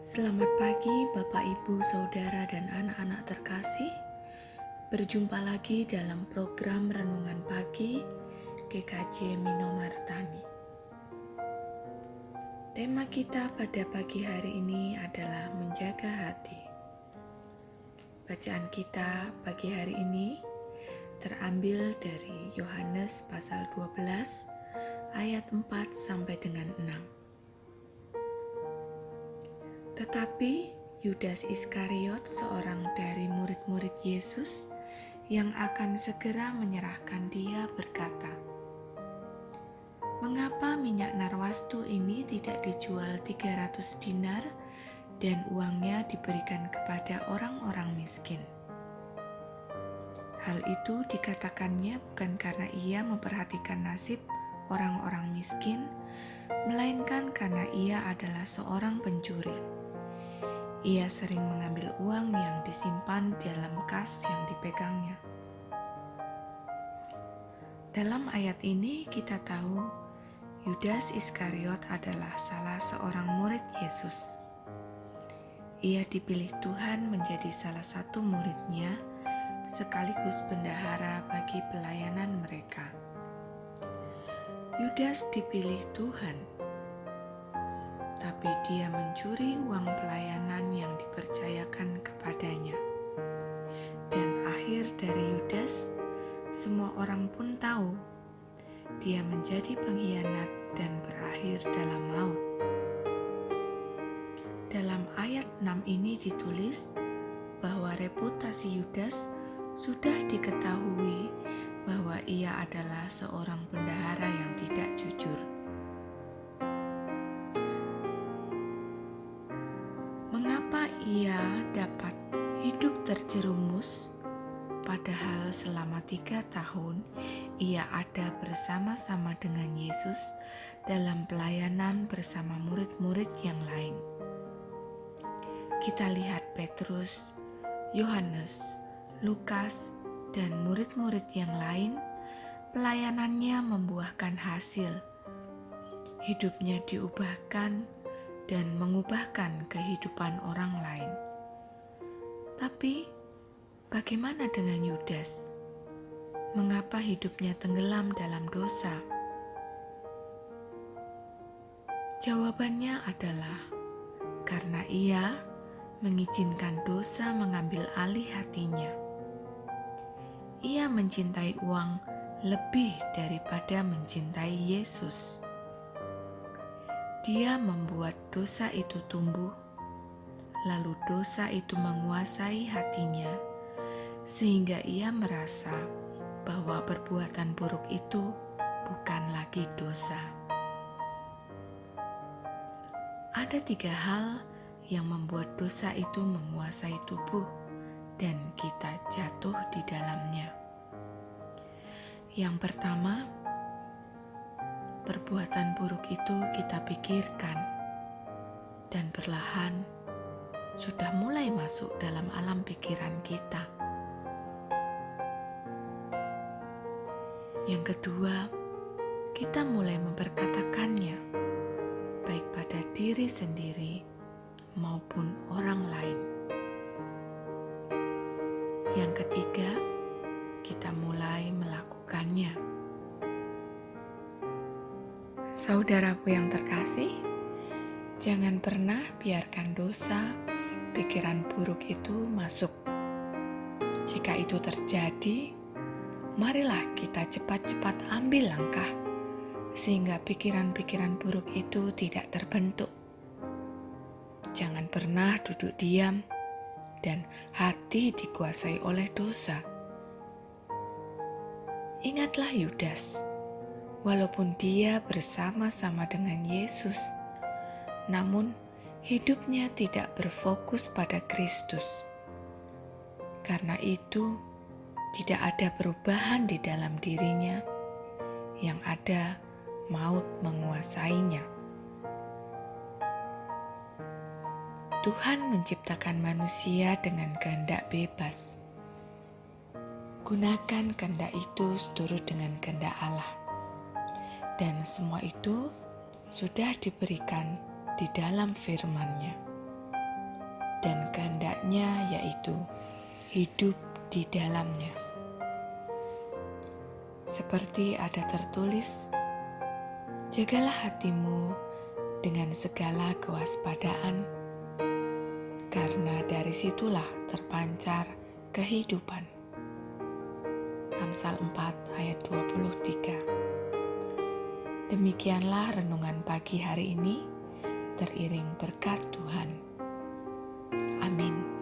Selamat pagi Bapak Ibu Saudara dan anak-anak terkasih. Berjumpa lagi dalam program Renungan Pagi GKJ Minomartani. Tema kita pada pagi hari ini adalah menjaga hati. Bacaan kita pagi hari ini terambil dari Yohanes pasal 12 ayat 4 sampai dengan 6. Tetapi Yudas Iskariot, seorang dari murid-murid Yesus yang akan segera menyerahkan dia, berkata, "Mengapa minyak narwastu ini tidak dijual 300 dinar dan uangnya diberikan kepada orang-orang miskin?" Hal itu dikatakannya bukan karena ia memperhatikan nasib orang-orang miskin, melainkan karena ia adalah seorang pencuri. Ia sering mengambil uang yang disimpan dalam kas yang dipegangnya. Dalam ayat ini kita tahu Yudas Iskariot adalah salah seorang murid Yesus. Ia dipilih Tuhan menjadi salah satu muridnya sekaligus bendahara bagi pelayanan mereka. Yudas dipilih Tuhan, tapi dia mencuri uang pelayanan yang dipercayakan kepadanya. Dan akhir dari Yudas, semua orang pun tahu, dia menjadi pengkhianat dan berakhir dalam maut. Dalam ayat 6 ini ditulis bahwa reputasi Yudas sudah diketahui bahwa ia adalah seorang bendahara yang tidak jujur. Mengapa ia dapat hidup terjerumus, padahal selama 3 tahun ia ada bersama-sama dengan Yesus dalam pelayanan bersama murid-murid yang lain? Kita lihat Petrus, Yohanes, Lukas, dan murid-murid yang lain, pelayanannya membuahkan hasil. Hidupnya diubahkan dan mengubahkan kehidupan orang lain. Tapi, bagaimana dengan Yudas? Mengapa hidupnya tenggelam dalam dosa? Jawabannya adalah karena ia mengizinkan dosa mengambil alih hatinya. Ia mencintai uang lebih daripada mencintai Yesus. Dia membuat dosa itu tumbuh, lalu dosa itu menguasai hatinya, sehingga ia merasa bahwa perbuatan buruk itu bukan lagi dosa. Ada 3 hal yang membuat dosa itu menguasai tubuh dan kita jatuh di dalamnya. Yang pertama, perbuatan buruk itu kita pikirkan dan perlahan sudah mulai masuk dalam alam pikiran kita. Yang kedua, kita mulai memperkatakannya, baik pada diri sendiri maupun orang lain. Yang ketiga, kita mulai melakukannya. Saudaraku yang terkasih, jangan pernah biarkan dosa, pikiran buruk itu masuk. Jika itu terjadi, marilah kita cepat-cepat ambil langkah, sehingga pikiran-pikiran buruk itu tidak terbentuk. Jangan pernah duduk diam dan hati dikuasai oleh dosa. Ingatlah Yudas, walaupun dia bersama-sama dengan Yesus, namun hidupnya tidak berfokus pada Kristus. Karena itu, tidak ada perubahan di dalam dirinya, yang ada maut menguasainya. Tuhan menciptakan manusia dengan kehendak bebas. Gunakan kehendak itu seturut dengan kehendak Allah. Dan semua itu sudah diberikan di dalam firman-Nya. dan kehendaknya, yaitu hidup di dalamnya. Seperti ada tertulis, jagalah hatimu dengan segala kewaspadaan, karena dari situlah terpancar kehidupan. Amsal 4 ayat 23. Demikianlah renungan pagi hari ini, teriring berkat Tuhan. Amin.